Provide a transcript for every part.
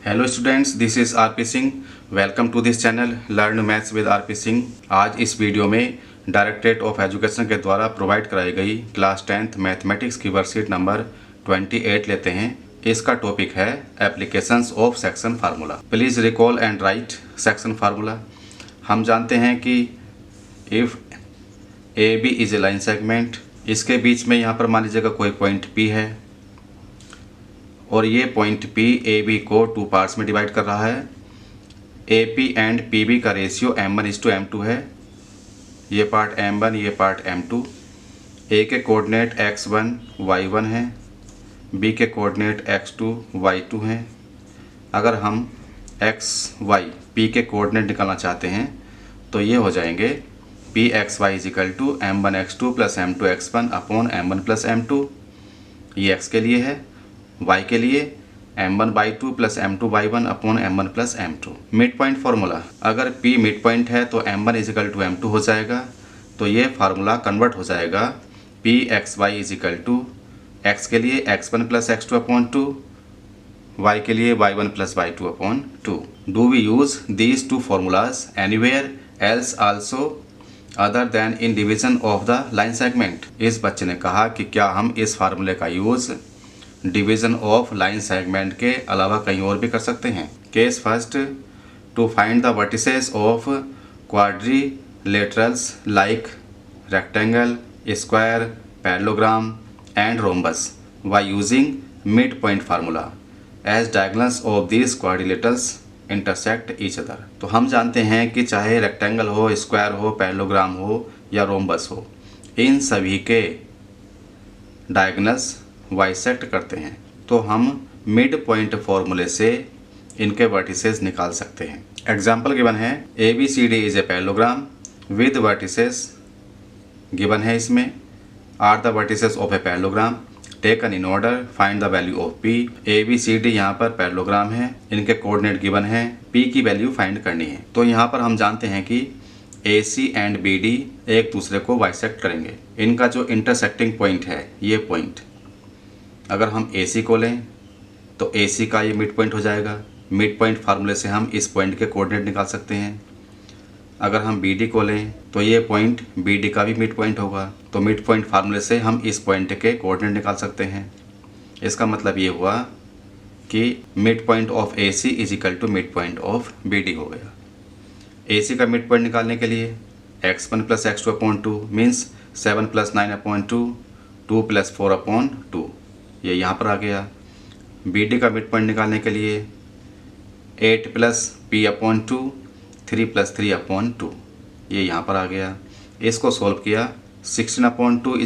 Hello students, this is RP Singh. Welcome to this channel learn maths with RP Singh. आज इस video में directorate of education के द्वारा provide कराई गई क्लास 10th मैथमेटिक्स की वर्कशीट नंबर 28 लेते हैं। इसका टॉपिक है applications of section formula. Please recall and write section formula. हम जानते हैं कि if A B is a line segment, इसके बीच में यहाँ पर मान लीजिएगा कोई पॉइंट पी है और ये पॉइंट पी ए बी को टू पार्ट्स में डिवाइड कर रहा है। A P and P B का रेशियो m1:m2 है। ये पार्ट m1, ये पार्ट m2। ए के कोऑर्डिनेट x1 y1 है, बी के कोऑर्डिनेट x2 y2 हैं। अगर हम x y p के कोऑर्डिनेट निकालना चाहते हैं तो ये हो जाएंगे p(x, y) = m1x2 + m2x1 upon m1 + m2। ये x के लिए है। y के लिए m1/2 + m2/1 upon m1 + m2। Mid point formula, अगर p मिड पॉइंट है तो m1 = m2 हो जाएगा। तो ये फार्मूला कन्वर्ट हो जाएगा p(x, y) = x के लिए x1 + x2/2, y के लिए y1 + y2/2। Do we use these two formulas anywhere else also other than in division of the line segment? इस बच्चे ने कहा कि क्या हम इस फार्मूले का use division of line segment के अलावा कहीं और भी कर सकते हैं। Case first, to find the vertices of quadrilaterals like rectangle, square, parallelogram and rhombus by using mid point formula as diagonals of these quadrilaterals intersect each other. तो हम जानते हैं कि चाहे रेक्टेंगल हो, स्क्वायर हो, पैरेललोग्राम हो या रोम्बस हो, इन सभी के डायगोनल्स बाइसेक्ट करते हैं। तो हम मिड पॉइंट फॉर्मूले से इनके वर्टिसेस निकाल सकते हैं। एग्जाम्पल गिवन है ABCD is a parallelogram with vertices given है। इसमें are the vertices of a parallelogram taken in order, find the value of P। ABCD यहाँ पर पैरेललोग्राम है, इनके कोऑर्डिनेट गिवन है, P की वैल्यू फाइंड करनी है। तो यहाँ पर हम जानते हैं कि AC एंड BD एक दूसरे को बाइसेक्ट करेंगे। इनका जो इंटरसेक्टिंग पॉइंट है, ये पॉइंट अगर हम AC को लें तो AC का ये मिड पॉइंट हो जाएगा। मिड पॉइंट फार्मूले से हम इस पॉइंट के कोऑर्डिनेट निकाल सकते हैं। अगर हम BD को लें तो ये पॉइंट BD का भी मिड पॉइंट होगा। तो मिड पॉइंट फार्मूले से हम इस पॉइंट के कोऑर्डिनेट निकाल सकते हैं। इसका मतलब ये हुआ कि mid point of AC = mid point of BD हो गया। AC का मिड पॉइंट निकालने के लिए x1 + x2/2 मीन्स 7 + 9/2, 2 + 4/2, ये यहाँ पर आ गया। BD का मिड पॉइंट निकालने के लिए 8 + p/2, 3 + 3/2, ये यहाँ पर आ गया। इसको सॉल्व किया, 16/2 =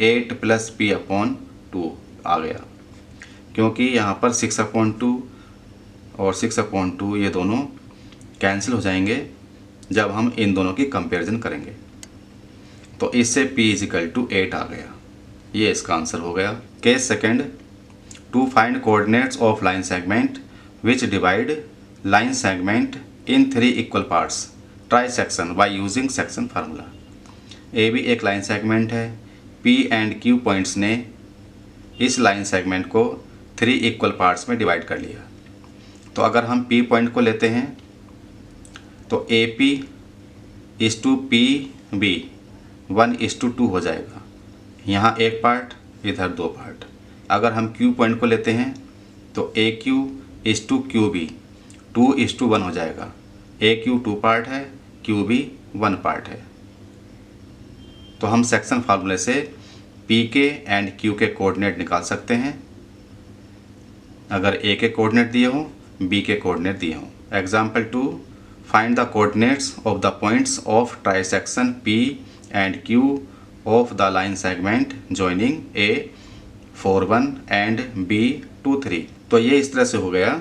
8 + p/2 आ गया, क्योंकि यहाँ पर 6/2 और 6/2 ये दोनों कैंसिल हो जाएंगे जब हम इन दोनों की कंपैरिजन करेंगे। तो इससे p = 8 आ गया। ये इसका आंसर हो गया। Case second, to find coordinates of line segment which divide line segment in 3 equal parts, trisection by using section formula. AB एक लाइन सेगमेंट है। P एंड Q पॉइंट्स ने इस लाइन सेगमेंट को 3 equal parts में divide कर लिया। तो अगर हम P पॉइंट को लेते हैं तो AP = PB 1:2 हो जाएगा। यहाँ एक पार्ट, इधर 2 पार्ट। अगर हम Q पॉइंट को लेते हैं तो AQ = QB 2:1 हो जाएगा। AQ 2 पार्ट है, QB 1 पार्ट है। तो हम सेक्शन फार्मूले से P के एंड Q के कोऑर्डिनेट निकाल सकते हैं अगर A के कोऑर्डिनेट दिए हों, B के कोऑर्डिनेट दिए हों। Example 2, find the coordinates of the points of trisection P and Q of the line segment joining A 4,1 and B 2,3। तो ये इस तरह से हो गया।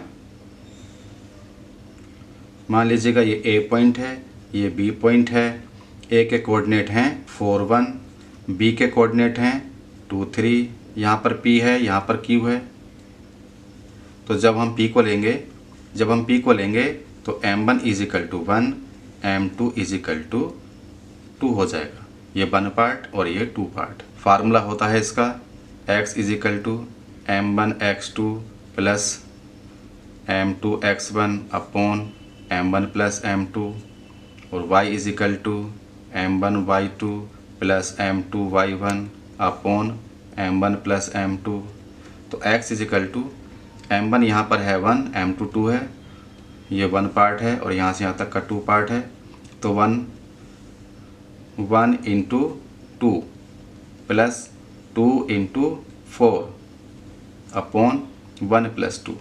मान लीजिएगा ये A पॉइंट है, ये B पॉइंट है। A के कोऑर्डिनेट हैं 4,1, B के कोऑर्डिनेट हैं 2,3, यहाँ पर P है, यहाँ पर Q है। तो जब हम P को लेंगे तो m1 = 1, m2 = 2 हो जाएगा। ये 1 पार्ट और ये 2 पार्ट। फार्मूला होता है इसका x = m1x2 + m2x1 upon m1 plus m2 और y is equal to m1y2 plus m2y1 upon m1 plus m2। तो x is equal to m1 यहाँ पर है 1, m2 2 है, ये 1 पार्ट है और यहाँ से यहाँ तक का 2 पार्ट है। तो 1 into 2 plus 2 into 4 upon 1 plus 2।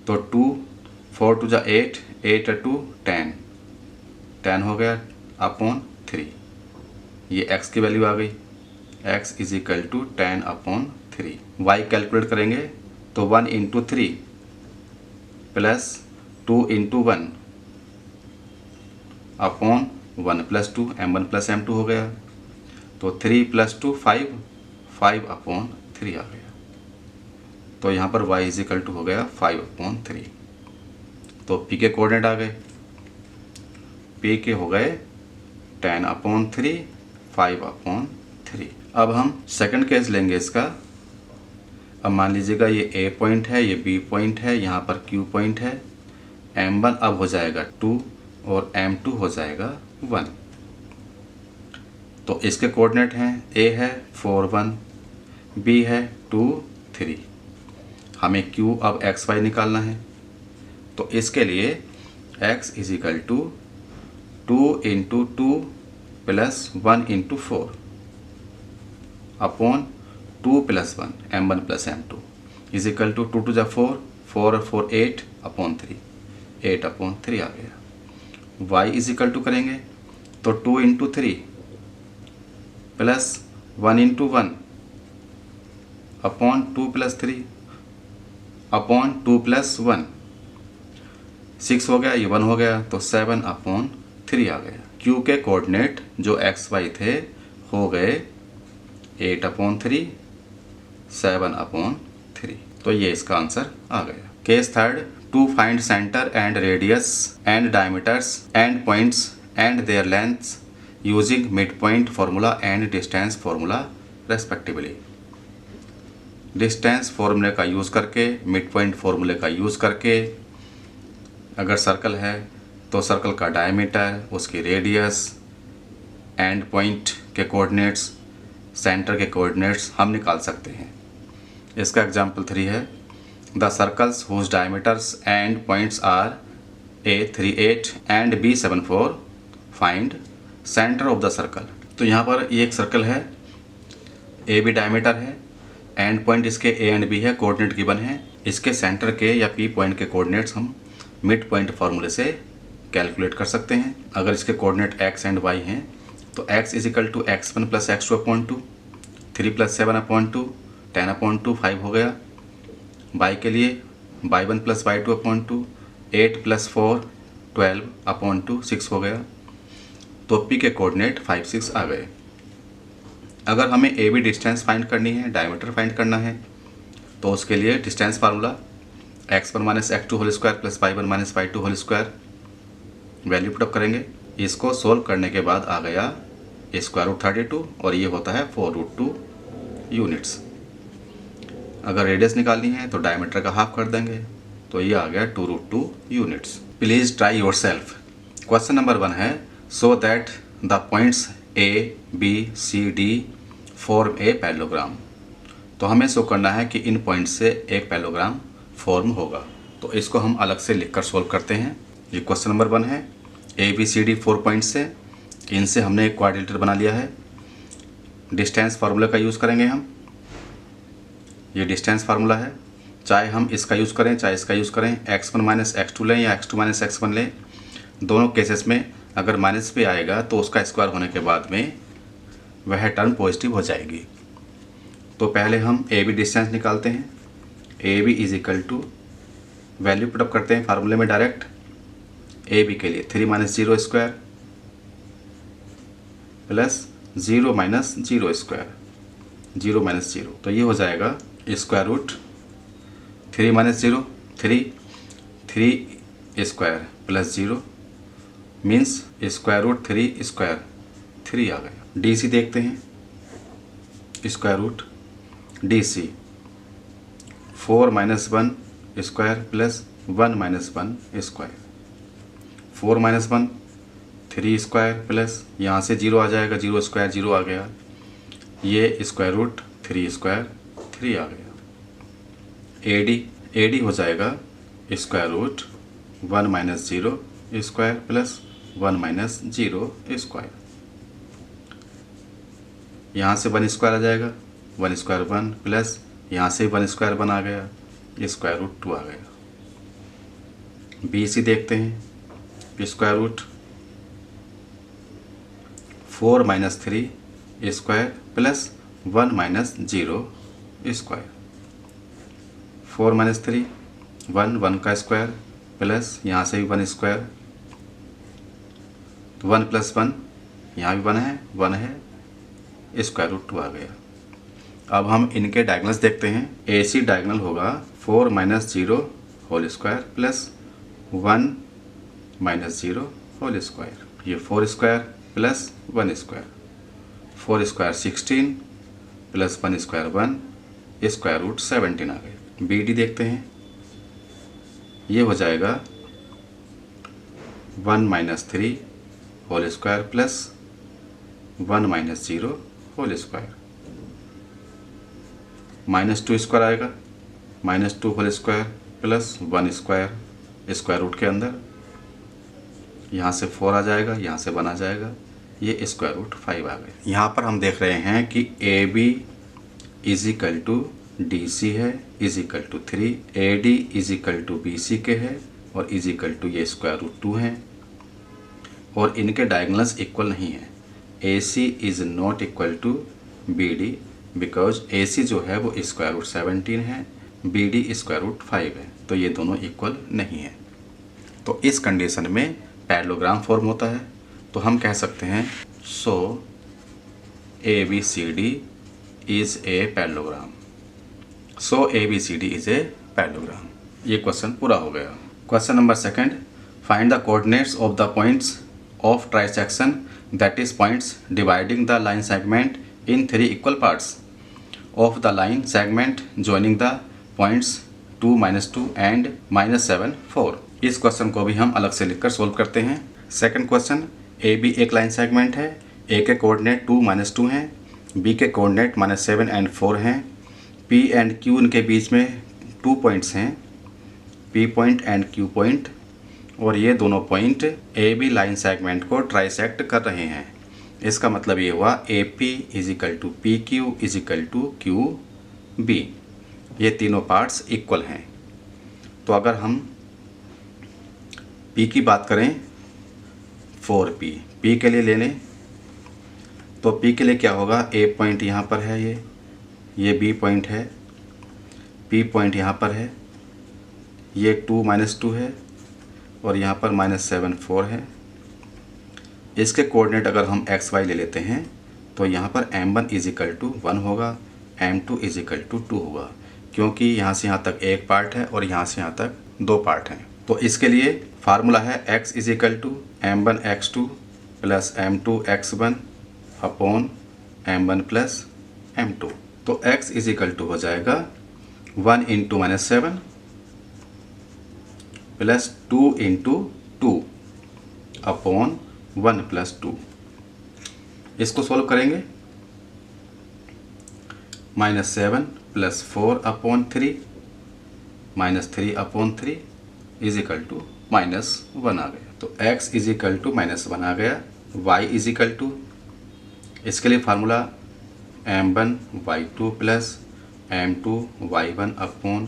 तो 2 4 टू जा 8, 8 टू 10, 10 हो गया अपॉन 3। ये x की वैल्यू आ गई, x is equal to 10 upon 3। y calculate करेंगे तो 1 into 3 plus 2 into 1 upon 1 plus 2, m1 plus m2 हो गया। तो 3 प्लस 2 5, 5 अपॉन 3 आ गया। तो यहाँ पर y इज इक्वल टू हो गया 5 अपॉन 3। तो p के कोऑर्डिनेट आ गए, p के हो गए 10 अपॉन 3, 5 अपॉन 3। अब हम सेकंड केस लेंगे इसका। अब मान लीजिएगा ये A पॉइंट है, ये B पॉइंट है, यहाँ पर Q पॉइंट है। M1 अब हो जाएगा 2 और M2 हो जाएगा 1। तो इसके कोऑर्डिनेट हैं, A है 4 1, B है 2 3। हमें Q अब XY निकालना है। तो इसके लिए x is equal to 2 into 2 plus 1 into 4 upon 2 plus 1 m1 plus m2 is equal to 2 to जा 4, 4 और 4 8 अपॉन 3, 8 अपॉन 3 आ गया। y इज इक्वल टू करेंगे तो 2 into 3 plus 1 into 1 upon 2 plus 3 upon 2 plus 1, 6 हो गया, ये 1 हो गया। तो 7 अपॉन 3 आ गया। q के कोऑर्डिनेट जो xy थे हो गए 8 अपॉन 3, 7 अपॉन 3। तो ये इसका आंसर आ गया। Case third, to find centre and radius and diameters end points and their lengths using mid point formula and distance formula respectively. Distance फार्मूले का यूज़ करके, मिड पॉइंट फार्मूले का यूज़ करके, अगर सर्कल है तो सर्कल का डायमीटर, उसकी रेडियस, एंड पॉइंट के कोऑर्डिनेट्स, सेंटर के कोऑर्डिनेट्स हम निकाल सकते हैं। इसका एग्जाम्पल 3 है, the circles whose diameters end points are A38 and B74, find centre of the circle. तो यहाँ पर ये एक सर्कल है, AB डायमीटर है, एंड पॉइंट इसके A एंड B है, कोऑर्डिनेट गिवन है। इसके सेंटर के या P पॉइंट के कोऑर्डिनेट्स हम मिड पॉइंट फार्मूले से कैलकुलेट कर सकते हैं। अगर इसके कोऑर्डिनेट x एंड y हैं तो x is equal to x1 plus x2 upon 2, 3 plus 7 upon 2, 10 upon 2, 5 हो गया। y के लिए y1 plus y2 upon 2, 8 plus 4, 12 upon 2, 6 हो गया। तो p के कोऑर्डिनेट 5 6 आ गए। अगर हमें AB डिस्टेंस फाइंड करनी है, डायमीटर फाइंड करना है, तो उसके लिए distance formula x1 minus x2 whole square plus y1 minus y2 whole square, value put up करेंगे। इसको सोल्व करने के बाद आ गया स्क्वायर रूट 32 और ये होता है 4√2 यूनिट्स। अगर रेडियस निकालनी है तो डायमीटर का हाफ कर देंगे, तो ये आ गया 2√2 units. Please try your self. Question number 1 है, so that the points A, B, C, D form a parallelogram. तो हमें शो करना है कि इन पॉइंट्स से एक पैरेललोग्राम फॉर्म होगा। तो इसको हम अलग से लिखकर सोल्व करते हैं। ये क्वेश्चन नंबर 1 है, ABCD 4 पॉइंट्स से, इनसे हमने एक क्वाड्रिलेटरल बना लिया है। डिस्टेंस फार्मूला का यूज़ करेंगे हम। ये डिस्टेंस फार्मूला है, चाहे हम इसका यूज़ करें चाहे इसका यूज़ करें, x1 माइनस x2 लें या x2 माइनस x1 लें, दोनों केसेस में अगर माइनस पे आएगा तो उसका स्क्वायर होने के बाद में वह टर्म पॉजिटिव हो जाएगी। तो पहले हम AB डिस्टेंस निकालते हैं। AB is equal to, value put up करते हैं फार्मूले में डायरेक्ट। AB के लिए 3 minus 0 square plus 0 minus 0 square, 0 minus 0, तो ये हो जाएगा square root 3 minus 0, 3 square plus 0 means square root 3 square, 3 आ गया। DC देखते हैं, square root DC 4 minus 1 square plus 1 minus 1 square. 4 minus 1 3 square plus यहाँ से 0 आ जाएगा, 0 स्क्वायर 0 आ गया, ये स्क्वायर रूट 3 स्क्वायर 3 आ गया। एडी हो जाएगा square root 1 minus 0 square plus 1 minus 0 square. यहाँ से 1 स्क्वायर आ जाएगा, 1 स्क्वायर 1 प्लस यहाँ से 1 स्क्वायर 1 आ गया, ये स्क्वायर रूट 2 आ गया। BC देखते हैं, square root 4 minus 3 square plus 1 minus 0 square. 4 minus 3 1 का स्क्वायर प्लस यहाँ से भी 1 स्क्वायर, 1 प्लस 1 यहाँ भी 1 है, स्क्वायर रूट 2 आ गया। अब हम इनके डायगोनल्स देखते हैं। AC डायगोनल होगा 4 minus 0 whole square plus 1 minus 0 whole square. ये 4 square plus 1 square, 4 square 16 plus 1 square 1, square root 17 आ गए। BD देखते हैं, ये हो जाएगा 1 minus 3 whole square plus 1 minus 0 whole square. -2 square आएगा, -2 whole square plus 1 square square root के अंदर, यहाँ से 4 आ जाएगा, यहाँ से 1 आ जाएगा, ये स्क्वायर रूट 5 आ गए। यहाँ पर हम देख रहे हैं कि AB is equal to DC है is equal to 3, AD is equal to BC के है और इज इक्वल टू ये स्क्वायर रूट 2 है, और इनके डायगोनल्स इक्वल नहीं है। AC is not equal to BD because AC जो है वो स्क्वायर रूट 17 है, BD स्क्वायर रूट 5 है, तो ये दोनों इक्वल नहीं है। तो इस कंडीशन में पैरेललोग्राम फॉर्म होता है। तो हम कह सकते हैं सो ABCD is a parallelogram. So ABCD is a parallelogram. ये क्वेश्चन पूरा हो गया। Question number 2, find the coordinates of the points of trisection that is points dividing the line segment in 3 equal parts of the line segment joining the points 2, -2 and -7, 4। इस question को भी हम अलग से लिखकर सोल्व करते हैं। सेकंड क्वेश्चन, AB एक लाइन सेगमेंट है, A के कोऑर्डिनेट 2, -2 हैं, B के कोऑर्डिनेट -7 एंड 4 हैं, P एंड Q इनके बीच में 2 पॉइंट्स हैं, P point and Q point, और ये दोनों पॉइंट AB लाइन सेगमेंट को ट्राइसेक्ट कर रहे हैं। इसका मतलब ये हुआ AP is equal to PQ is equal to QB। ये तीनों पार्ट्स इक्वल हैं। तो अगर हम P की बात करें 4P, P के लिए ले लें तो P के लिए क्या होगा, A पॉइंट यहाँ पर है, ये B पॉइंट है, P पॉइंट यहाँ पर है, ये 2 -2 है और यहाँ पर -7 4 है। इसके कोऑर्डिनेट अगर हम XY ले लेते हैं तो यहाँ पर M1 इज इक्वल टू 1 होगा, M2 इज इक्वल टू 2 होगा, क्योंकि यहाँ से यहाँ तक एक पार्ट है और यहाँ से यहाँ तक 2 पार्ट हैं। तो इसके लिए फार्मूला है X is equal to M1X2 plus M2X1 upon M1 plus M2। तो X इज इक्वल टू हो जाएगा 1 into -7 plus 2 into 2 upon 1 plus 2। इसको सोल्व करेंगे, -7 plus 4 upon 3 -3 upon 3 is equal to -1 आ गया। तो x इज इक्वल टू -1 आ गया। y इज इक्वल टू, इसके लिए formula M1y2 plus M2y1 upon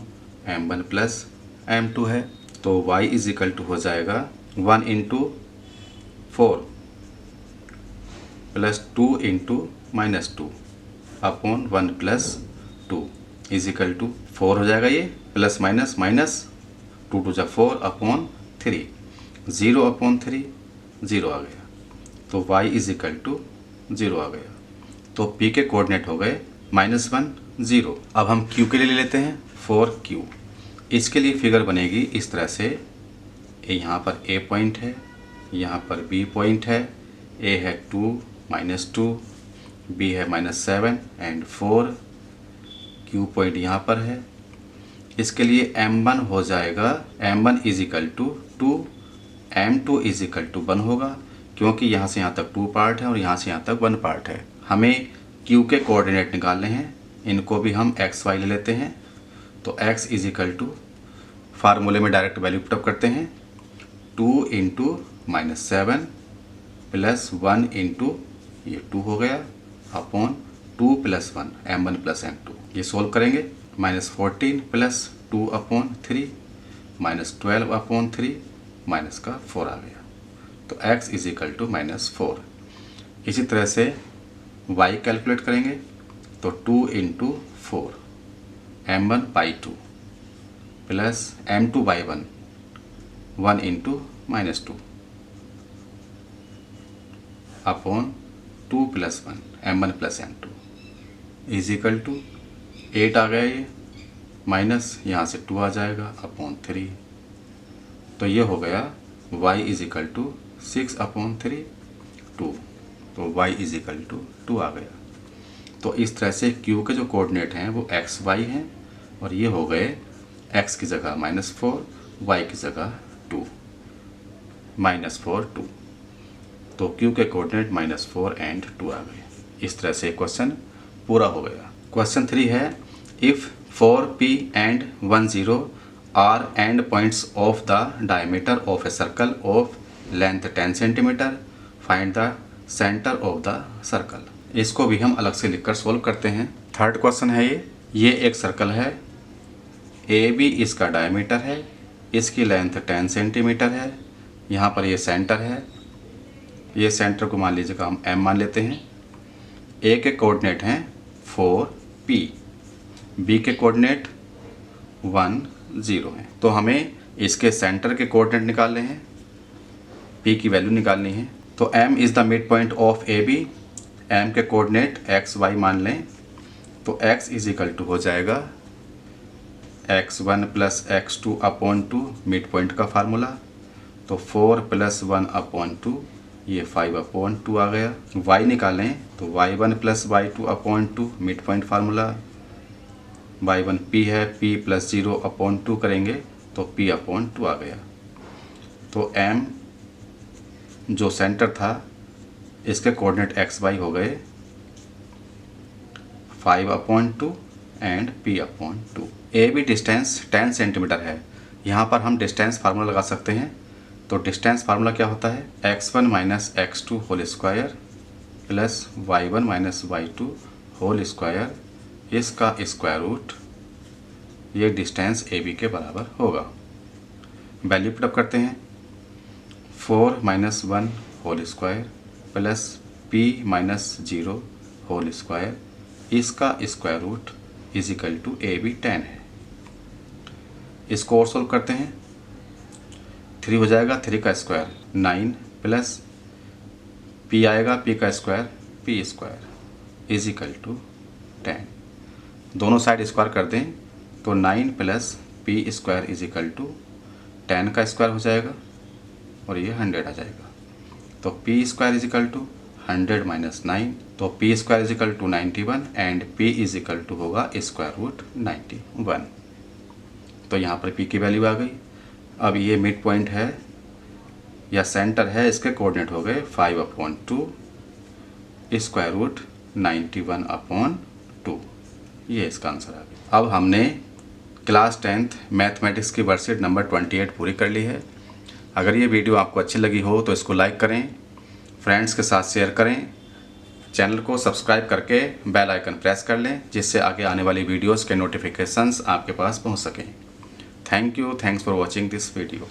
M1 plus M2 है। तो y इज इक्वल टू हो जाएगा 1 into 4 plus 2 into -2 upon 1 plus 2 is equal to 4 हो जाएगा, ये प्लस माइनस माइनस 2 2 जा 4 अपॉन 3, 0 अपॉन 3 0 आ गया। तो y इज इक्वल टू 0 आ गया। तो P के कोऑर्डिनेट हो गए -1 0। अब हम Q के लिए ले लेते हैं 4Q। इसके लिए फिगर बनेगी इस तरह से, यहाँ पर A पॉइंट है, यहाँ पर B पॉइंट है, A है 2 -2, B है -7 एंड 4, Q पॉइंट यहाँ पर है, इसके लिए m1 हो जाएगा, m1 is equal to 2, m2 is equal to 1 होगा, क्योंकि यहाँ से यहाँ तक 2 पार्ट है और यहाँ से यहाँ तक 1 पार्ट है। हमें q के कोऑर्डिनेट निकालने हैं, इनको भी हम x y ले लेते हैं। तो x इज इक्वल टू, फार्मूले में डायरेक्ट वैल्यू पुटअप करते हैं, 2 इंटू -7 प्लस 1 इंटू ये 2 हो गया upon 2 plus 1 m1 plus m2। ये सोल्व करेंगे, -14 प्लस 2 अपॉन 3 -12 अपॉन 3 माइनस का 4 आ गया। तो x इज इक्वल टू -4। इसी तरह से y कैलकुलेट करेंगे, तो 2 into 4 m1/2 plus m2/1 1 into -2 upon 2 plus 1 m1 plus m2 is equal to 8 आ गया, ये माइनस यहाँ से 2 आ जाएगा अपॉन 3। तो ये हो गया y is equal to 6 upon 3 2। तो y इज इक्वल टू 2 आ गया। तो इस तरह से q के जो कोऑर्डिनेट हैं वो x y हैं, और ये हो गए x की जगह -4, y की जगह 2, -4 2। तो q के कोऑर्डिनेट -4 एंड 2 आ गए। इस तरह से क्वेश्चन पूरा हो गया। क्वेश्चन 3 है, if 4p and 1 0 are end points of the diameter of a circle of length 10 cm, find the center of the circle। इसको भी हम अलग से लिखकर सोल्व करते हैं। थर्ड क्वेश्चन है ये एक सर्कल है, ए बी इसका डायमीटर है, इसकी लेंथ 10 सेंटीमीटर है, यहाँ पर ये सेंटर है, ये सेंटर को मान लीजिएगा हम m मान लेते हैं। ए के कोऑर्डिनेट हैं 4p, बी के कोऑर्डिनेट 1 0 हैं। तो हमें इसके सेंटर के कोऑर्डिनेट निकालने हैं, p की वैल्यू निकालनी है। तो m is the mid point of A B, m के कोऑर्डिनेट x y मान लें, तो x इज इक्वल टू हो जाएगा x1 plus x2 upon 2, mid point का फार्मूला। तो 4 प्लस 1 अपॉन 2, ये 5 अपॉन 2 आ गया। y निकालें तो y1 plus y2 upon 2, mid point formula. y1 p है, p प्लस 0 अपॉन 2 करेंगे तो p अपॉन 2 आ गया। तो m जो सेंटर था इसके कोऑर्डिनेट एक्स वाई हो गए 5 upon 2 and p upon 2। A B distance 10 centimetre है। यहाँ पर हम डिस्टेंस फार्मूला लगा सकते हैं। तो डिस्टेंस फार्मूला क्या होता है, x1 minus x2 whole square plus y1 minus y2 whole square, इसका स्क्वायर रूट, ये डिस्टेंस ए बी के बराबर होगा। वैल्यू पुटअप करते हैं, 4 minus 1 whole square plus p minus 0 whole square, इसका square root is equal to A B 10 है। इसको और सोल्व करते हैं, 3 हो जाएगा, 3 का स्क्वायर 9 प्लस p आएगा, p का square p square is equal to 10। दोनों साइड स्क्वायर कर दें तो 9 plus p square is equal to 10 का स्क्वायर हो जाएगा और ये 100 आ जाएगा। तो p square is equal to 100 minus 9, तो p square is equal to 91 and p is equal to होगा स्क्वायर रूट 91। तो यहाँ पर p की वैल्यू आ गई। अब ये मिड पॉइंट है या सेंटर है, इसके कोऑर्डिनेट हो गए 5 अपॉन 2 स्क्वायर रूट 91 अपॉन 2, ये इसका आंसर आ गया। अब हमने क्लास 10th मैथमेटिक्स की वर्कशीट नंबर 28 पूरी कर ली है। अगर ये वीडियो आपको अच्छी लगी हो तो इसको लाइक करें, फ्रेंड्स के साथ शेयर करें, चैनल को सब्सक्राइब करके बेल आइकन प्रेस कर लें, जिससे आगे आने वाली वीडियोस के नोटिफिकेशंस आपके पास पहुंच सकें। Thank you, thanks for watching this video.